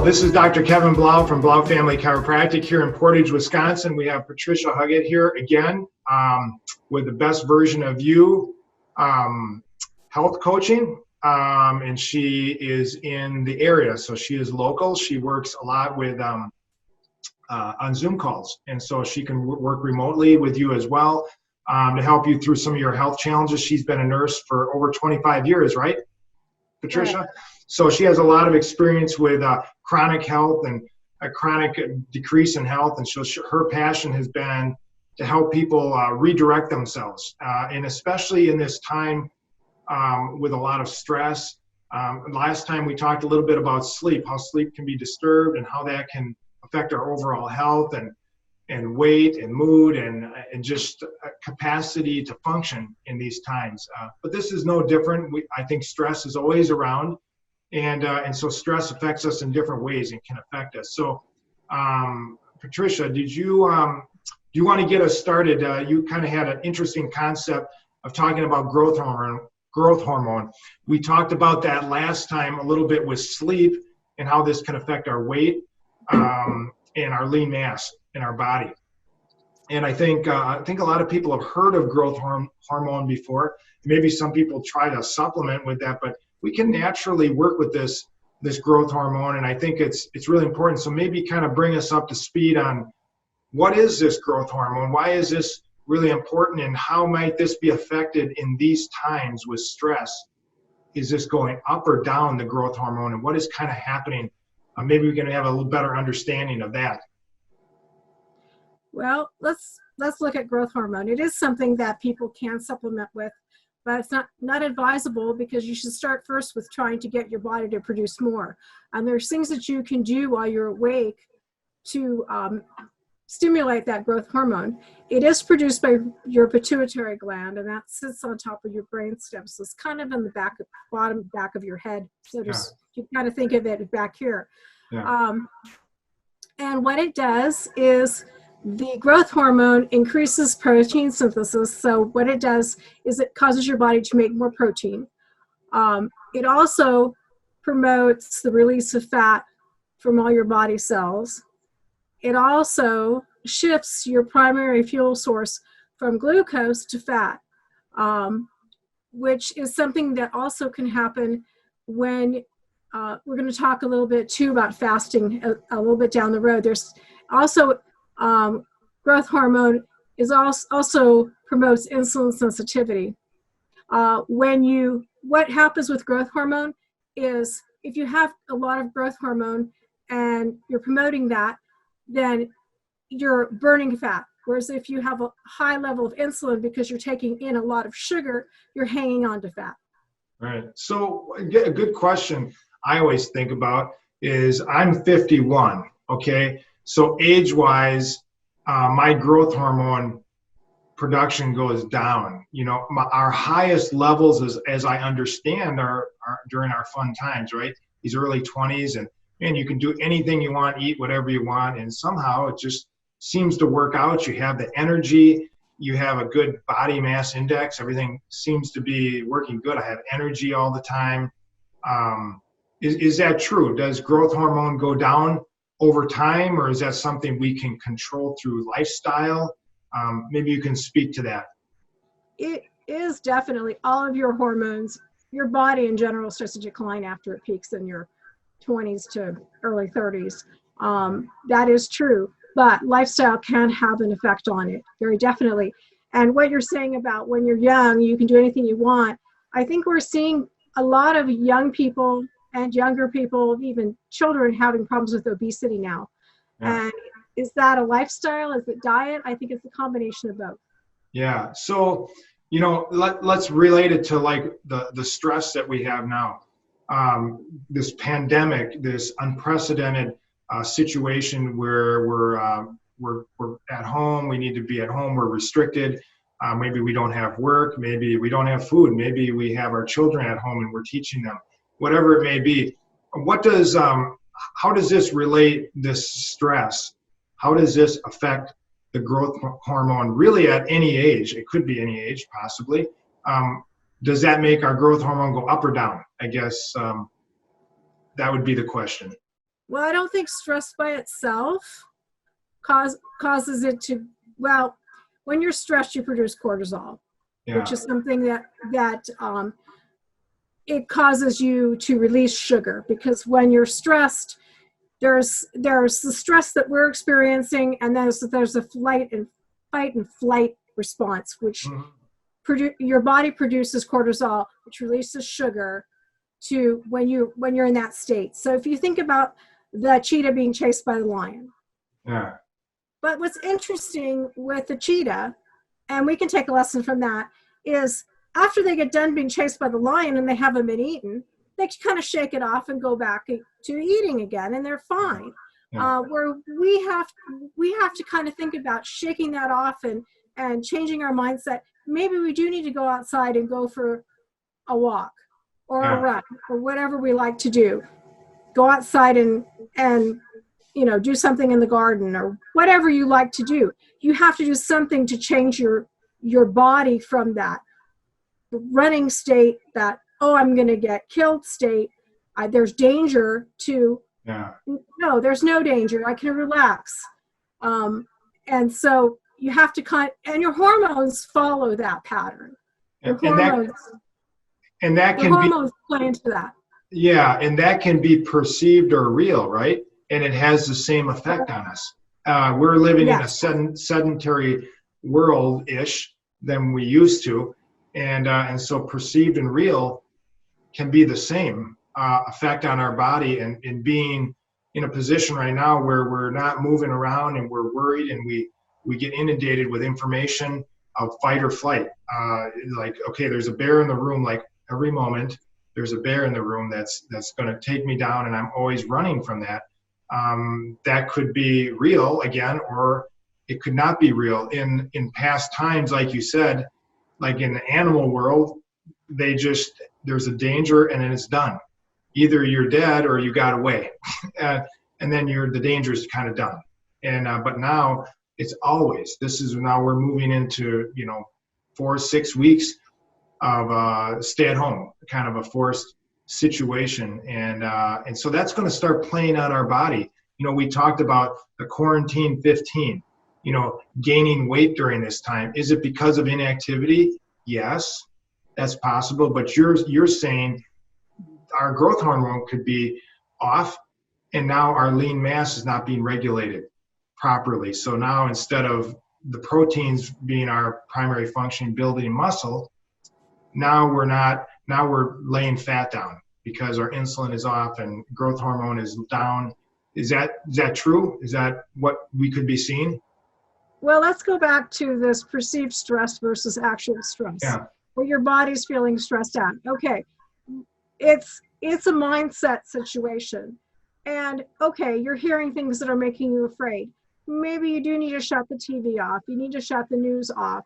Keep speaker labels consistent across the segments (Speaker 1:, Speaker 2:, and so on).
Speaker 1: This is Dr. Kevin Blau from Blau Family Chiropractic here in Portage, Wisconsin. We have Patricia Huggett here again with the best version of you health coaching. And she is in the area, so she is local. She works a lot with on Zoom calls, and so she can work remotely with you as well to help you through some of your health challenges. She's been a nurse for over 25 years, right, Patricia? Right. So she has a lot of experience with chronic health and a chronic decrease in health, and so her passion has been to help people redirect themselves, and especially in this time with a lot of stress. Last time we talked a little bit about sleep, how sleep can be disturbed and how that can affect our overall health and weight and mood and just capacity to function in these times. But this is no different. I think stress is always around. And so stress affects us in different ways and can affect us. So, Patricia, do you want to get us started? You kind of had an interesting concept of talking about growth hormone. We talked about that last time a little bit with sleep and how this can affect our weight and our lean mass in our body. And I think a lot of people have heard of growth hormone before. Maybe some people try to supplement with that, but we can naturally work with this growth hormone, and I think it's really important. So maybe kind of bring us up to speed on what is this growth hormone? Why is this really important, and how might this be affected in these times with stress? Is this going up or down, the growth hormone, and what is kind of happening? Maybe we can have a little better understanding of that.
Speaker 2: Well, let's look at growth hormone. It is something that people can supplement with, but it's not advisable, because you should start first with trying to get your body to produce more. And there's things that you can do while you're awake to stimulate that growth hormone. It is produced by your pituitary gland, and that sits on top of your brainstem. So it's kind of in the bottom back of your head. So just you kind of think of it back here. Yeah. And what it does is the growth hormone increases protein synthesis. So what it does is it causes your body to make more protein. It also promotes the release of fat from all your body cells. It also shifts your primary fuel source from glucose to fat, which is something that also can happen when we're going to talk a little bit too about fasting a little bit down the road. There's also growth hormone is also promotes insulin sensitivity. What happens with growth hormone is if you have a lot of growth hormone and you're promoting that, then you're burning fat. Whereas if you have a high level of insulin because you're taking in a lot of sugar, you're hanging on to fat.
Speaker 1: Right. So a good question I always think about is I'm 51, okay? So age-wise, my growth hormone production goes down. You know, our highest levels, as I understand, are during our fun times, right? These early 20s, and you can do anything you want, eat whatever you want, and somehow it just seems to work out. You have the energy, you have a good body mass index, everything seems to be working good. I have energy all the time. Is that true? Does growth hormone go down over time, or is that something we can control through lifestyle? Maybe you can speak to that.
Speaker 2: It is definitely all of your hormones. Your body in general starts to decline after it peaks in your 20s to early 30s. That is true, but lifestyle can have an effect on it, very definitely. And what you're saying about when you're young, you can do anything you want. I think we're seeing a lot of young people and younger people, even children, having problems with obesity now. Yeah. And is that a lifestyle? Is it diet? I think it's a combination of both.
Speaker 1: Yeah. So, you know, let's relate it to like the stress that we have now. This pandemic, this unprecedented situation where we're at home. We need to be at home. We're restricted. Maybe we don't have work. Maybe we don't have food. Maybe we have our children at home and we're teaching them. Whatever it may be. How does this relate, this stress? How does this affect the growth hormone really at any age? It could be any age, possibly. Does that make our growth hormone go up or down? I guess that would be the question.
Speaker 2: Well, I don't think stress by itself causes it to, well, when you're stressed, you produce cortisol, which
Speaker 1: Yeah.
Speaker 2: is something that it causes you to release sugar, because when you're stressed, there's the stress that we're experiencing, and there's a fight and flight response, which
Speaker 1: Mhm.
Speaker 2: your body produces cortisol, which releases sugar to when you're in that state. So if you think about the cheetah being chased by the lion,
Speaker 1: Yeah.
Speaker 2: but what's interesting with the cheetah, and we can take a lesson from that, is after they get done being chased by the lion and they haven't been eaten, they kind of shake it off and go back to eating again, and they're fine.
Speaker 1: Yeah.
Speaker 2: Where we have to kind of think about shaking that off and changing our mindset. Maybe we do need to go outside and go for a walk or a
Speaker 1: Yeah.
Speaker 2: run or whatever we like to do. Go outside and do something in the garden or whatever you like to do. You have to do something to change your body from that running state, that, oh, I'm going to get killed state. There's danger to,
Speaker 1: Yeah.
Speaker 2: no, there's no danger. I can relax. And so you have to and your hormones follow that pattern. Your hormones,
Speaker 1: and that
Speaker 2: your
Speaker 1: can be,
Speaker 2: hormones play into that.
Speaker 1: yeah, and that can be perceived or real, right? And it has the same effect on us. We're living in a
Speaker 2: Yes.
Speaker 1: sedentary world-ish than we used to, and so perceived and real can be the same effect on our body, and being in a position right now where we're not moving around and we're worried, and we get inundated with information of fight or flight. Like, okay, there's a bear in the room, like every moment there's a bear in the room that's going to take me down, and I'm always running from that. That could be real again, or it could not be real. In past times, like you said, like in the animal world, there's a danger and then it's done. Either you're dead or you got away, and then the danger is kind of done. And but now it's always. Now we're moving into 4-6 weeks of stay at home, kind of a forced situation, and so that's going to start playing on our body. We talked about the quarantine 15. Gaining weight during this time. Is it because of inactivity? Yes, that's possible. But you're saying our growth hormone could be off, and now our lean mass is not being regulated properly. So now, instead of the proteins being our primary function, building muscle, now we're laying fat down because our insulin is off and growth hormone is down. Is that true? Is that what we could be seeing?
Speaker 2: Well, let's go back to this perceived stress versus actual stress.
Speaker 1: Yeah.
Speaker 2: Where your body's feeling stressed out. Okay, it's a mindset situation. And okay, you're hearing things that are making you afraid. Maybe you do need to shut the TV off. You need to shut the news off.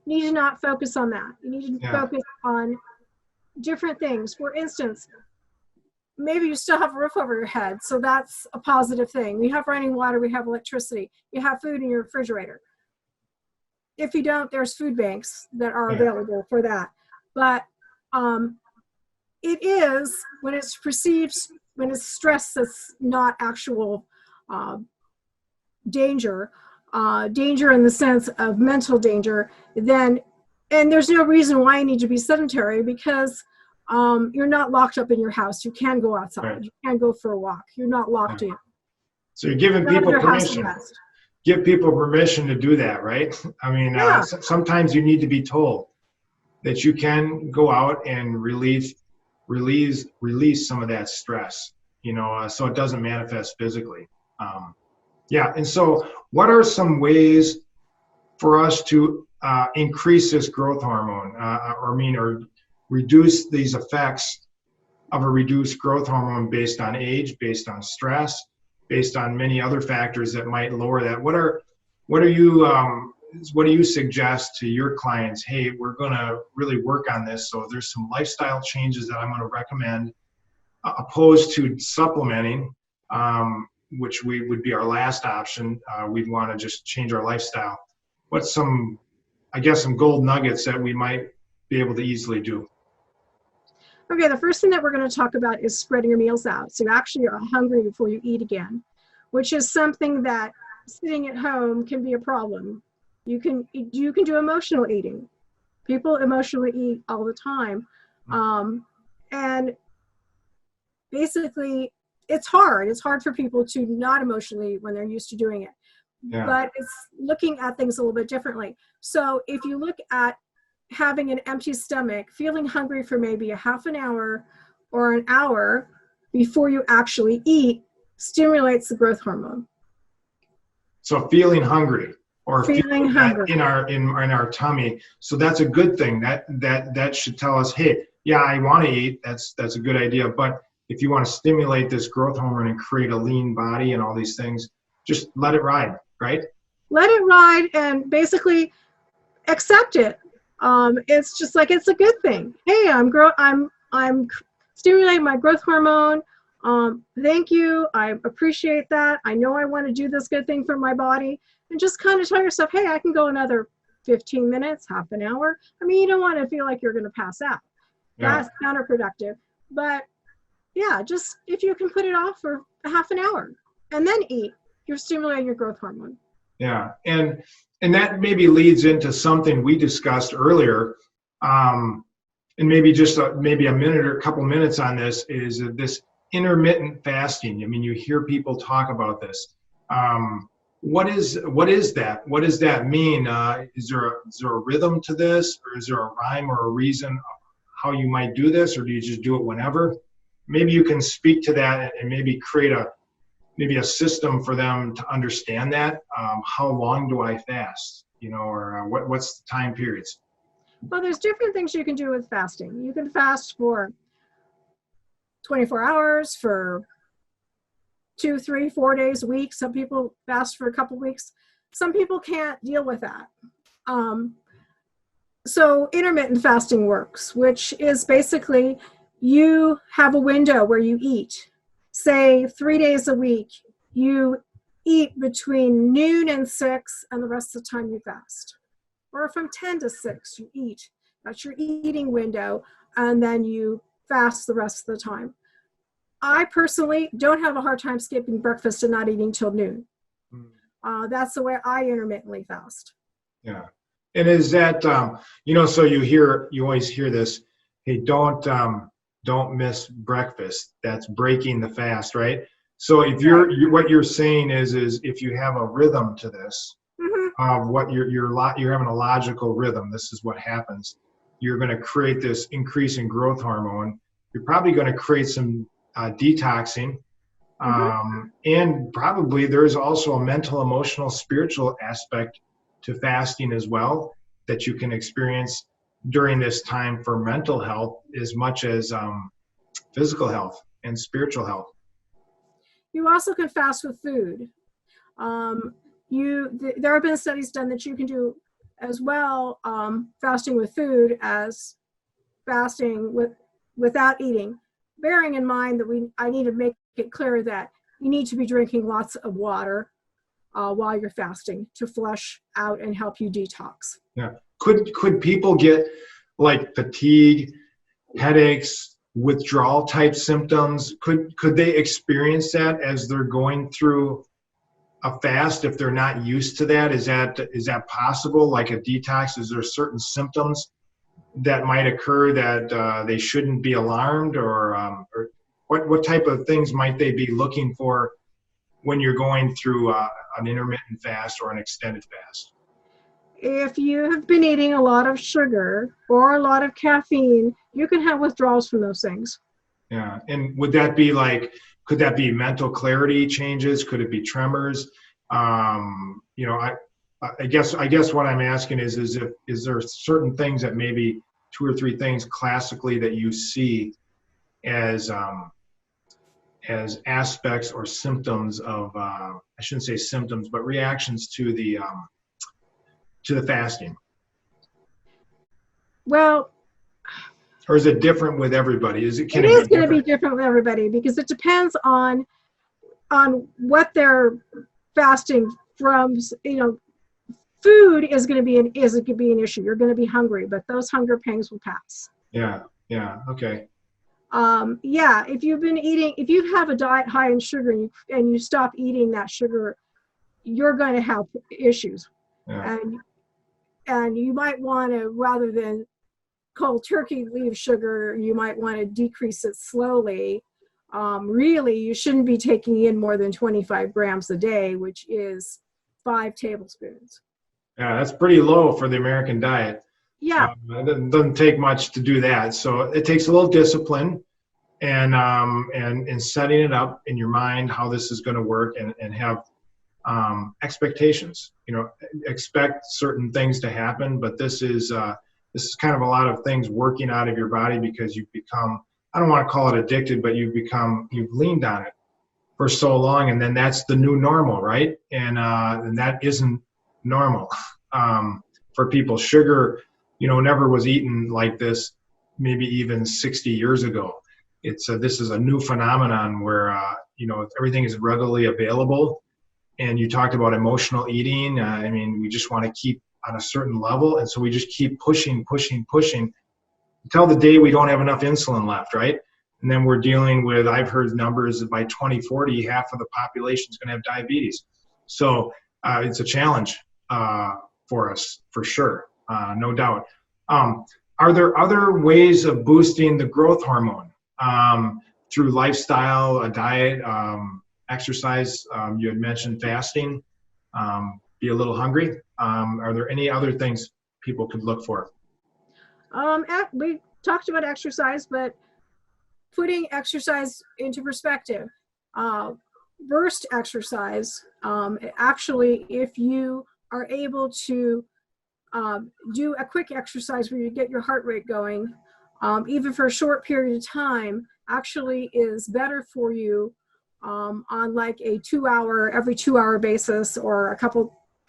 Speaker 2: You need to not focus on that. You need to focus on different things. For instance, maybe you still have a roof over your head, so that's a positive thing. We have running water, we have electricity, you have food in your refrigerator. If you don't, there's food banks that are available for that. But it is, when it's perceived, when it's stress that's not actual danger in the sense of mental danger, then, and there's no reason why you need to be sedentary, because you're not locked up in your house. You can go outside.
Speaker 1: Right.
Speaker 2: You can go for a walk. You're not locked in.
Speaker 1: So you're giving people permission. Give people permission to do that, right? I mean, sometimes you need to be told that you can go out and release some of that stress, so it doesn't manifest physically. And so what are some ways for us to increase this growth hormone, or reduce these effects of a reduced growth hormone based on age, based on stress, based on many other factors that might lower that? What do you suggest to your clients? Hey, we're going to really work on this. So there's some lifestyle changes that I'm going to recommend, opposed to supplementing, which would be our last option. We'd want to just change our lifestyle. What's some gold nuggets that we might be able to easily do?
Speaker 2: Okay, the first thing that we're going to talk about is spreading your meals out. So you actually are hungry before you eat again, which is something that sitting at home can be a problem. You can do emotional eating. People emotionally eat all the time. And basically, it's hard. It's hard for people to not emotionally when they're used to doing it.
Speaker 1: Yeah.
Speaker 2: But it's looking at things a little bit differently. So if you look at having an empty stomach, feeling hungry for maybe a half an hour or an hour before you actually eat stimulates the growth hormone.
Speaker 1: So feeling hungry or
Speaker 2: Feeling
Speaker 1: feeling
Speaker 2: hungry
Speaker 1: that in our tummy. So that's a good thing. That should tell us, hey, yeah, I want to eat. That's a good idea. But if you want to stimulate this growth hormone and create a lean body and all these things, just let it ride, right?
Speaker 2: Let it ride and basically accept it. It's just like, it's a good thing. Hey, I'm stimulating my growth hormone. Thank you. I appreciate that. I know I want to do this good thing for my body. And just kind of tell yourself, hey, I can go another 15 minutes, half an hour. I mean, you don't want to feel like you're going to pass out.
Speaker 1: Yeah.
Speaker 2: That's counterproductive. But yeah, just if you can put it off for a half an hour and then eat, you're stimulating your growth hormone.
Speaker 1: Yeah. And that maybe leads into something we discussed earlier. And maybe just maybe a minute or a couple minutes on this is this intermittent fasting. I mean, you hear people talk about this. What is that? What does that mean? Is there a rhythm to this, or is there a rhyme or a reason how you might do this, or do you just do it whenever? Maybe you can speak to that and maybe create a system for them to understand that. How long do I fast? Or what's the time periods?
Speaker 2: Well, there's different things you can do with fasting. You can fast for 24 hours, for 2, 3, 4 days a week. Some people fast for a couple weeks. Some people can't deal with that. So intermittent fasting works, which is basically you have a window where you eat. Say 3 days a week, you eat between noon and 6, and the rest of the time you fast. Or from 10 to 6, you eat. That's your eating window, and then you fast the rest of the time. I personally don't have a hard time skipping breakfast and not eating till noon. That's the way I intermittently fast.
Speaker 1: Yeah. And is that, so you always hear this, hey, don't miss breakfast. That's breaking the fast, right? So if what you're saying is if you have a rhythm to this, of what you're having a logical rhythm, this is what happens. You're going to create this increase in growth hormone. You're probably going to create some detoxing. And probably there's also a mental, emotional, spiritual aspect to fasting as well that you can experience during this time for mental health as much as physical health and spiritual health.
Speaker 2: You also can fast with food. There have been studies done that you can do as well, fasting with food as fasting without eating, bearing in mind that I need to make it clear that you need to be drinking lots of water while you're fasting to flush out and help you detox.
Speaker 1: Yeah. Could people get like fatigue, headaches, withdrawal type symptoms? Could they experience that as they're going through a fast if they're not used to that? Is that possible? Like a detox, is there certain symptoms that might occur that they shouldn't be alarmed, or what type of things might they be looking for when you're going through an intermittent fast or an extended fast?
Speaker 2: If you have been eating a lot of sugar or a lot of caffeine, you can have withdrawals from those things.
Speaker 1: Yeah. And would that be could that be mental clarity changes? Could it be tremors? I guess what I'm asking is there certain things that maybe 2 or 3 things classically that you see as aspects or symptoms of, I shouldn't say symptoms, but reactions to the fasting?
Speaker 2: Well,
Speaker 1: or is it different with everybody? It
Speaker 2: is going to be different with everybody because it depends on what they're fasting from. Food is going to be an issue. You're going to be hungry, but those hunger pangs will pass.
Speaker 1: Yeah. Okay.
Speaker 2: Yeah, if you have a diet high in sugar and you stop eating that sugar, you're going to have issues.
Speaker 1: Yeah.
Speaker 2: And you might want to, rather than cold turkey leave sugar, you might want to decrease it slowly. Really, you shouldn't be taking in more than 25 grams a day, which is 5 tablespoons.
Speaker 1: Yeah, that's pretty low for the American diet.
Speaker 2: Yeah.
Speaker 1: It doesn't take much to do that. So it takes a little discipline and setting it up in your mind how this is going to work, and have expectations. Expect certain things to happen, but this is kind of a lot of things working out of your body because you've become, I don't want to call it addicted, but you've leaned on it for so long, and then that's the new normal, right? And that isn't normal for people. Sugar, never was eaten like this, maybe even 60 years ago. This is a new phenomenon where everything is readily available. And you talked about emotional eating. We just want to keep on a certain level, and so we just keep pushing until the day we don't have enough insulin left, right? And then we're dealing with, I've heard numbers that by 2040, half of the population is going to have diabetes. So it's a challenge for us, for sure, no doubt. Are there other ways of boosting the growth hormone through lifestyle, a diet, exercise? You had mentioned fasting, be a little hungry. Are there any other things people could look for?
Speaker 2: We talked about exercise, but putting exercise into perspective, burst exercise, actually, if you are able to do a quick exercise where you get your heart rate going, even for a short period of time, actually is better for you on like a every 2 hour basis, or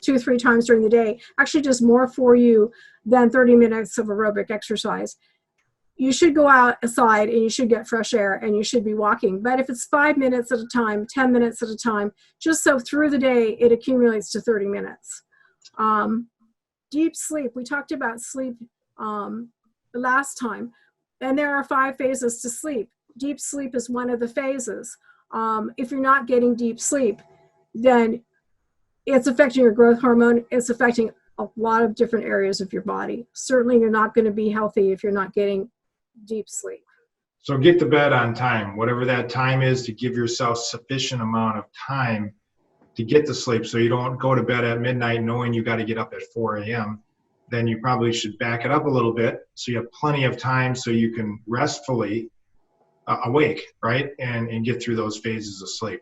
Speaker 2: 2 or 3 times during the day, actually does more for you than 30 minutes of aerobic exercise. You should go outside and you should get fresh air and you should be walking. But if it's 5 minutes at a time, 10 minutes at a time, just so through the day, it accumulates to 30 minutes. Deep sleep, we talked about sleep last time, and there are 5 phases to sleep. Deep sleep is one of the phases. If you're not getting deep sleep, then it's affecting your growth hormone. It's affecting a lot of different areas of your body. Certainly, you're not going to be healthy if you're not getting deep sleep.
Speaker 1: So get to bed on time, whatever that time is, to give yourself sufficient amount of time to get to sleep, so you don't go to bed at midnight knowing you got to get up at 4 a.m. Then you probably should back it up a little bit so you have plenty of time so you can restfully awake, right? And get through those phases of sleep.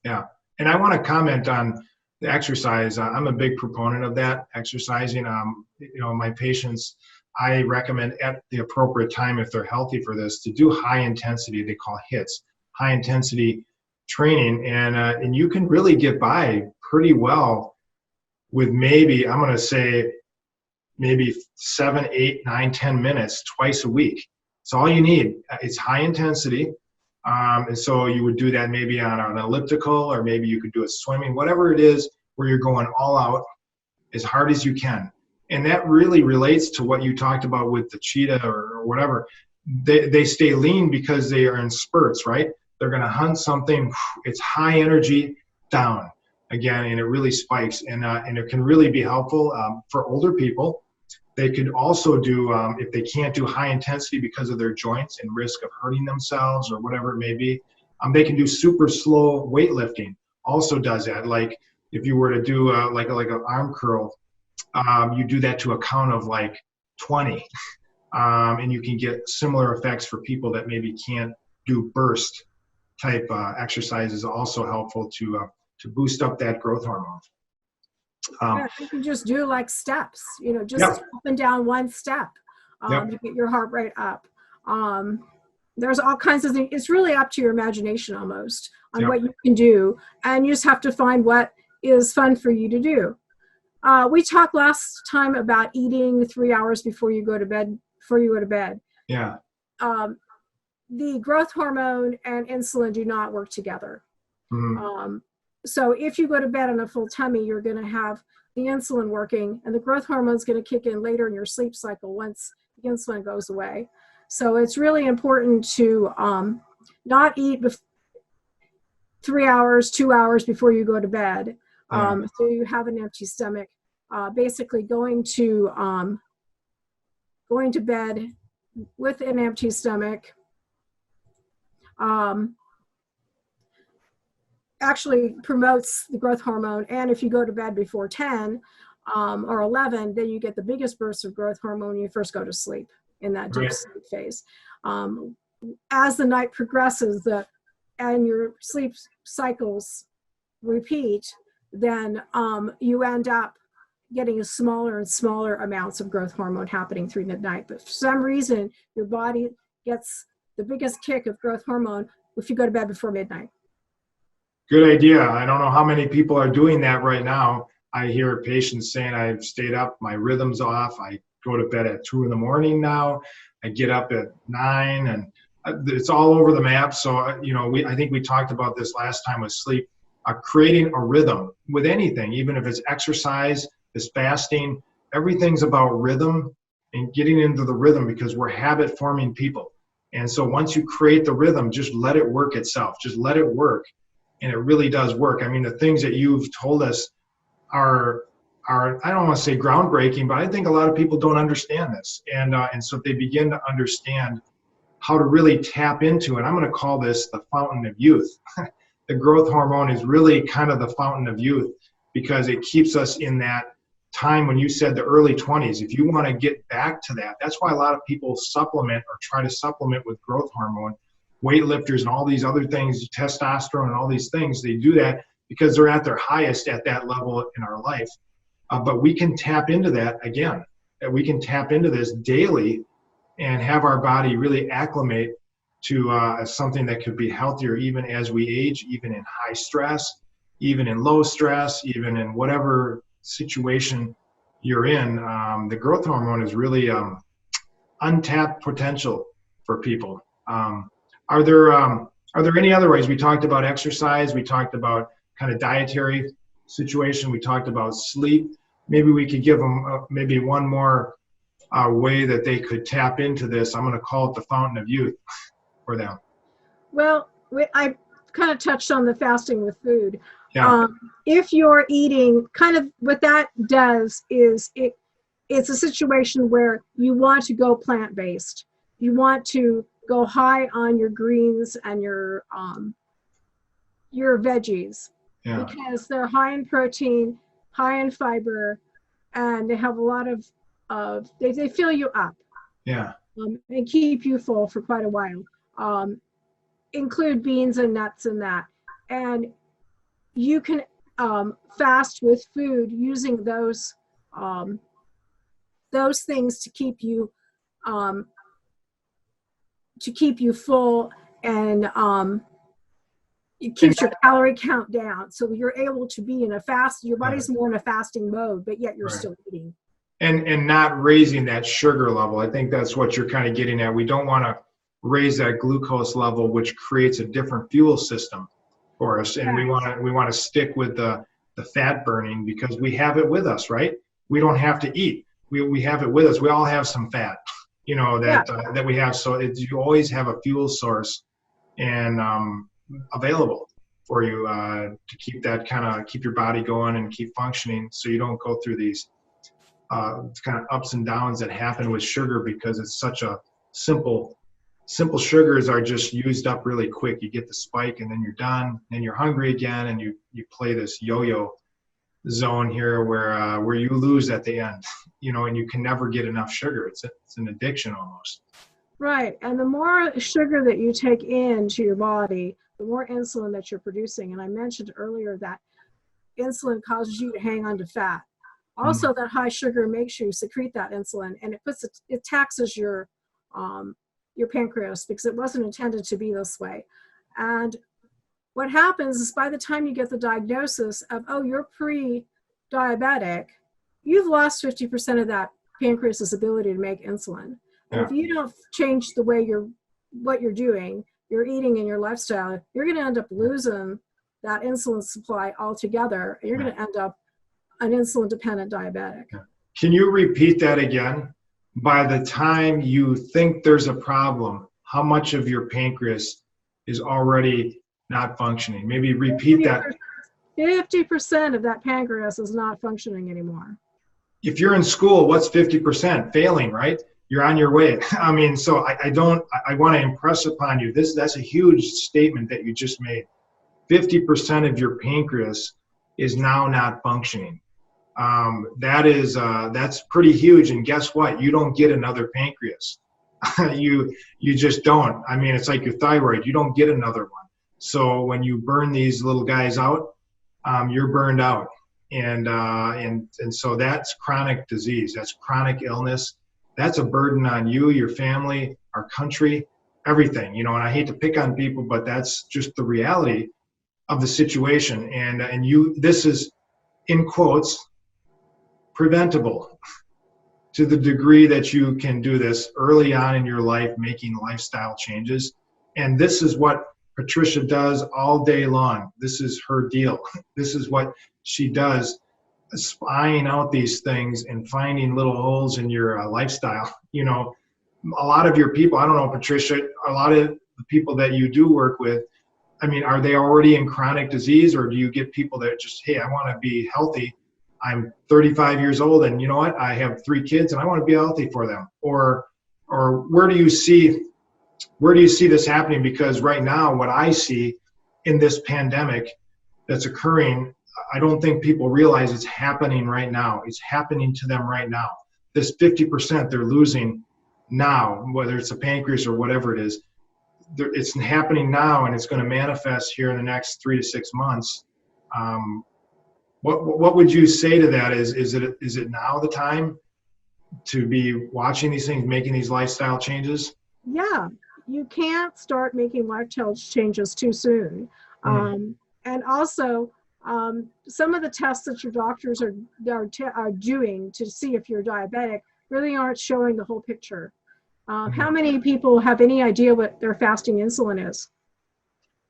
Speaker 1: Yeah. And I want to comment on the exercise. I'm a big proponent of that, exercising. My patients, I recommend at the appropriate time, if they're healthy for this, to do high intensity, they call HIITs, high intensity training. And you can really get by pretty well with maybe, I'm going to say, maybe 7, 8, 9, 10 minutes twice a week. It's all you need. It's high intensity. And so you would do that maybe on an elliptical, or maybe you could do it swimming, whatever it is, where you're going all out as hard as you can. And that really relates to what you talked about with the cheetah or whatever. They stay lean because they are in spurts, right? They're going to hunt something. It's high energy, down again, and it really spikes. And it can really be helpful for older people. They could also do, if they can't do high intensity because of their joints and risk of hurting themselves or whatever it may be, they can do super slow weightlifting. Also does that. Like if you were to do like an arm curl, you do that to a count of like 20, and you can get similar effects for people that maybe can't do burst type exercises. Also helpful to boost up that growth hormone.
Speaker 2: Yeah, you can just do like steps, just
Speaker 1: Yep.
Speaker 2: up and down one step
Speaker 1: Yep.
Speaker 2: to get your heart rate up. There's all kinds of things. It's really up to your imagination almost on
Speaker 1: Yep.
Speaker 2: what you can do, and you just have to find what is fun for you to do. We talked last time about eating 3 hours before you go to bed.
Speaker 1: Yeah.
Speaker 2: The growth hormone and insulin do not work together.
Speaker 1: Mm-hmm.
Speaker 2: So if you go to bed on a full tummy, you're going to have the insulin working, and the growth hormone is going to kick in later in your sleep cycle once the insulin goes away. So it's really important to not eat 3 hours, 2 hours before you go to bed. So you have an empty stomach. Basically going to bed with an empty stomach actually promotes the growth hormone. And if you go to bed before 10 or 11, then you get the biggest burst of growth hormone when you first go to sleep in that deep sleep phase. As the night progresses and your sleep cycles repeat, then you end up getting smaller and smaller amounts of growth hormone happening through the night. But for some reason, your body gets the biggest kick of growth hormone if you go to bed before midnight.
Speaker 1: Good idea. I don't know how many people are doing that right now. I hear patients saying, I've stayed up, my rhythm's off. I go to bed at 2 a.m. now. I get up at 9, and it's all over the map. So, I think we talked about this last time with sleep, creating a rhythm with anything, even if it's exercise, it's fasting, everything's about rhythm and getting into the rhythm, because we're habit forming people. And so once you create the rhythm, just let it work itself, just let it work. And it really does work. I mean, the things that you've told us are I don't want to say groundbreaking, but I think a lot of people don't understand this. And so if they begin to understand how to really tap into, and I'm going to call this the fountain of youth. The growth hormone is really kind of the fountain of youth, because it keeps us in that time when you said the early 20s. If you want to get back to that, that's why a lot of people supplement or try to supplement with growth hormone. Weightlifters and all these other things, testosterone and all these things, they do that because they're at their highest at that level in our life. But we can tap into that again. We can tap into this daily and have our body really acclimate to something that could be healthier even as we age, even in high stress, even in low stress, even in whatever situation you're in. The growth hormone is really untapped potential for people. Are there any other ways? We talked about exercise. We talked about kind of dietary situation. We talked about sleep. Maybe we could give them maybe one more way that they could tap into this. I'm going to call it the fountain of youth for them.
Speaker 2: Well, I kind of touched on the fasting with food.
Speaker 1: Yeah.
Speaker 2: If you're eating, kind of what that does is it's a situation where you want to go plant-based. You want to go high on your greens and your veggies, because they're high in protein, high in fiber, and they have a lot of they fill you up.
Speaker 1: Yeah.
Speaker 2: And keep you full for quite a while. Include beans and nuts in that, and you can fast with food using those things to keep you full, and it keeps your calorie count down, so you're able to be in a fast. Your body's more in a fasting mode, but yet you're still eating.
Speaker 1: And not raising that sugar level. I think that's what you're kind of getting at. We don't want to raise that glucose level, which creates a different fuel system for us. And we want to stick with the fat burning, because we have it with us, right? We don't have to eat. We have it with us. We all have some fat, that we have. So you always have a fuel source and available for you to keep that keep your body going and keep functioning, so you don't go through these kind of ups and downs that happen with sugar, because it's such a simple sugars are just used up really quick. You get the spike and then you're done, and you're hungry again, and you play this yo-yo zone here where you lose at the end, and you can never get enough sugar. It's an addiction almost.
Speaker 2: Right. And the more sugar that you take into your body, the more insulin that you're producing. And I mentioned earlier that insulin causes you to hang on to fat. Also, that high sugar makes you secrete that insulin, and it taxes your pancreas, because it wasn't intended to be this way. And what happens is, by the time you get the diagnosis of, you're pre-diabetic, you've lost 50% of that pancreas's ability to make insulin. And if you don't change the way what you're doing, your eating and your lifestyle, you're going to end up losing that insulin supply altogether. You're going to end up an insulin-dependent diabetic.
Speaker 1: Can you repeat that again? by the time you think there's a problem, how much of your pancreas is already not functioning? Maybe repeat that.
Speaker 2: 50% of that pancreas is not functioning anymore.
Speaker 1: If you're in school, what's 50%? Failing, right? You're on your way. I mean, so I want to impress upon you, that's a huge statement that you just made. 50% of your pancreas is now not functioning. That's pretty huge. And guess what? You don't get another pancreas. You just don't. I mean, it's like your thyroid. You don't get another one. So when you burn these little guys out, you're burned out. And so that's chronic disease. That's chronic illness. That's a burden on you, your family, our country, everything. And I hate to pick on people, but that's just the reality of the situation. And this is, in quotes, preventable to the degree that you can do this early on in your life, making lifestyle changes. And this is what Patricia does all day long. This is her deal. This is what she does, spying out these things and finding little holes in your lifestyle. A lot of your people, I don't know, Patricia, a lot of the people that you do work with, I mean, are they already in chronic disease, or do you get people that just, hey, I want to be healthy. I'm 35 years old, and you know what? I have 3 kids, and I want to be healthy for them. Or where do you see this happening? Because right now, what I see in this pandemic that's occurring, I don't think people realize it's happening right now. It's happening to them right now. This 50% they're losing now, whether it's a pancreas or whatever it is, it's happening now, and it's going to manifest here in the next 3 to 6 months. What would you say to that? Is it now the time to be watching these things, making these lifestyle changes?
Speaker 2: Yeah, you can't start making lifestyle changes too soon. And also, some of the tests that your doctors are doing to see if you're diabetic really aren't showing the whole picture. How many people have any idea what their fasting insulin is?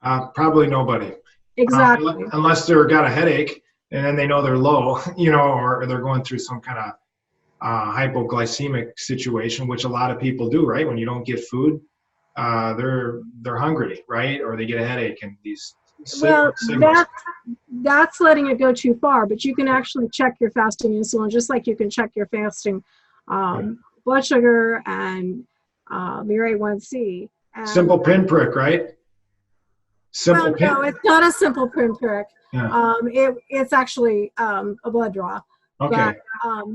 Speaker 1: Probably nobody.
Speaker 2: Exactly.
Speaker 1: Unless they've got a headache and then they know they're low, or they're going through some kind of hypoglycemic situation, which a lot of people do, right? When you don't get food, they're hungry, right? Or they get a headache and these
Speaker 2: Well,
Speaker 1: signals.
Speaker 2: that's letting it go too far, but you can actually check your fasting insulin just like you can check your fasting blood sugar and your A1C. And,
Speaker 1: simple pinprick, right?
Speaker 2: No, it's not a simple pinprick.
Speaker 1: Yeah.
Speaker 2: It's actually a blood draw.
Speaker 1: Okay.
Speaker 2: But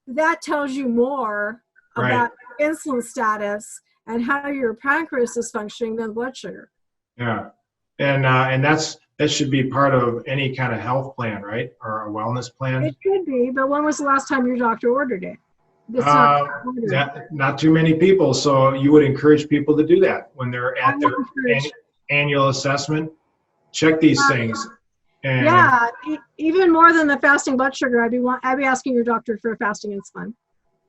Speaker 2: that tells you more about insulin status and how your pancreas is functioning than blood sugar.
Speaker 1: Yeah. And that should be part of any kind of health plan, right? Or a wellness plan.
Speaker 2: It could be, but when was the last time your doctor ordered it?
Speaker 1: Not too many people. So you would encourage people to do that when they're at their annual assessment. Check these things. And
Speaker 2: yeah, even more than the fasting blood sugar, I'd be asking your doctor for a fasting insulin.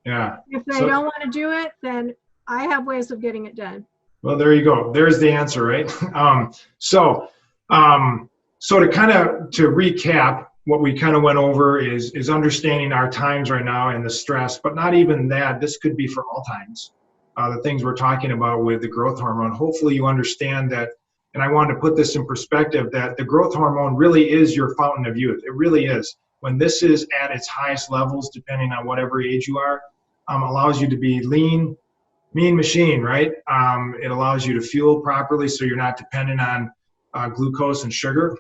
Speaker 1: Yeah.
Speaker 2: If they don't want to do it, then I have ways of getting it done.
Speaker 1: Well, there you go. There's the answer, right? So to recap, what we kind of went over is understanding our times right now and the stress, but not even that. This could be for all times. The things we're talking about with the growth hormone. Hopefully you understand that, and I wanted to put this in perspective, that the growth hormone really is your fountain of youth. It really is. When this is at its highest levels, depending on whatever age you are, allows you to be lean machine, right? It allows you to fuel properly so you're not dependent on glucose and sugar.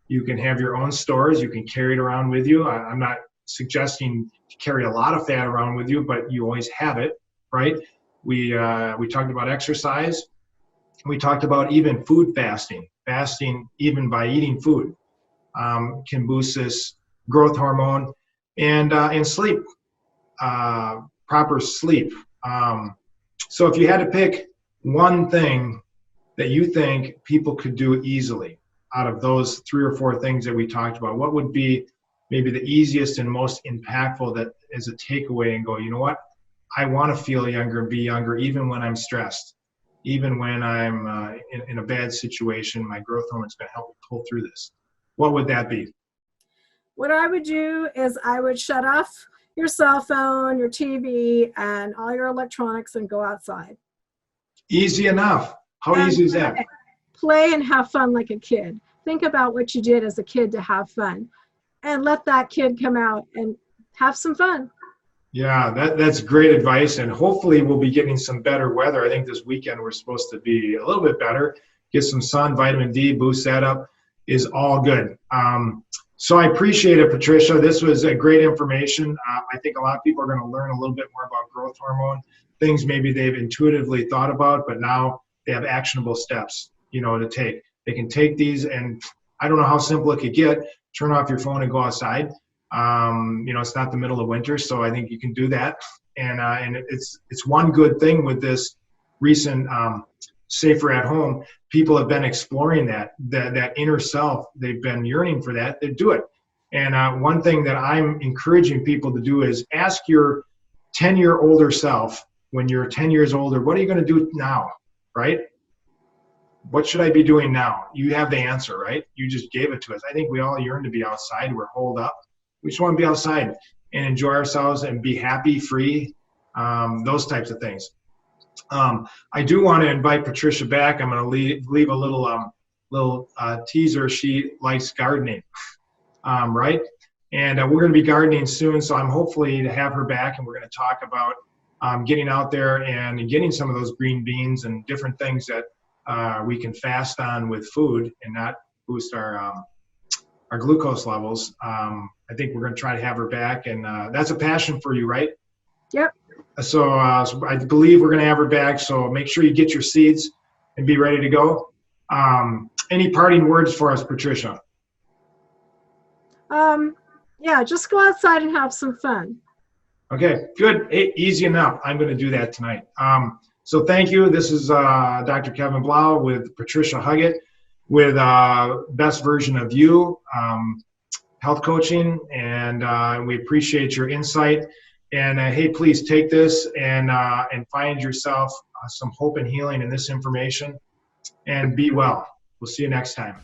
Speaker 1: You can have your own stores. You can carry it around with you. I'm not suggesting to carry a lot of fat around with you, but you always have it, right? We talked about exercise. We talked about even food fasting. Fasting, even by eating food, can boost this growth hormone, and sleep, proper sleep. So if you had to pick one thing that you think people could do easily out of those 3 or 4 things that we talked about, what would be maybe the easiest and most impactful that is a takeaway and go, you know what? I want to feel younger and be younger even when I'm stressed, even when I'm in a bad situation. My growth hormone is going to help me pull through this. What would that be?
Speaker 2: What I would do is I would shut off your cell phone, your TV, and all your electronics and go outside.
Speaker 1: Easy enough. How easy is that?
Speaker 2: Play and have fun like a kid. Think about what you did as a kid to have fun, and let that kid come out and have some fun.
Speaker 1: Yeah, that's great advice, and hopefully we'll be getting some better weather. I think this weekend we're supposed to be a little bit better. Get some sun, vitamin D, boost that up is all good. So I appreciate it, Patricia. This was a great information. I think a lot of people are going to learn a little bit more about growth hormone, things maybe they've intuitively thought about, but now they have actionable steps, to take. They can take these, and I don't know how simple it could get. Turn off your phone and go outside. It's not the middle of winter, so I think you can do that. And it's one good thing with this recent Safer at Home. People have been exploring that inner self. They've been yearning for that. They do it. And one thing that I'm encouraging people to do is ask your 10-year older self, when you're 10 years older, what are you going to do now, right? What should I be doing now? You have the answer, right? You just gave it to us. I think we all yearn to be outside. We're holed up. We just want to be outside and enjoy ourselves and be happy, free, those types of things. I do want to invite Patricia back. I'm going to leave a little teaser. She likes gardening, right? And we're going to be gardening soon, so I'm hopefully to have her back, and we're going to talk about getting out there and getting some of those green beans and different things that we can fast on with food and not boost our glucose levels. I think we're going to try to have her back, and that's a passion for you, right?
Speaker 2: Yep.
Speaker 1: So I believe we're going to have her back, so make sure you get your seeds and be ready to go. Any parting words for us, Patricia?
Speaker 2: Yeah, just go outside and have some fun.
Speaker 1: Okay, good. Easy enough. I'm going to do that tonight. So thank you. This is Dr. Kevin Blau with Patricia Huggett with Best Version of You, health coaching, and we appreciate your insight. And hey, please take this and find yourself some hope and healing in this information, and be well. We'll see you next time.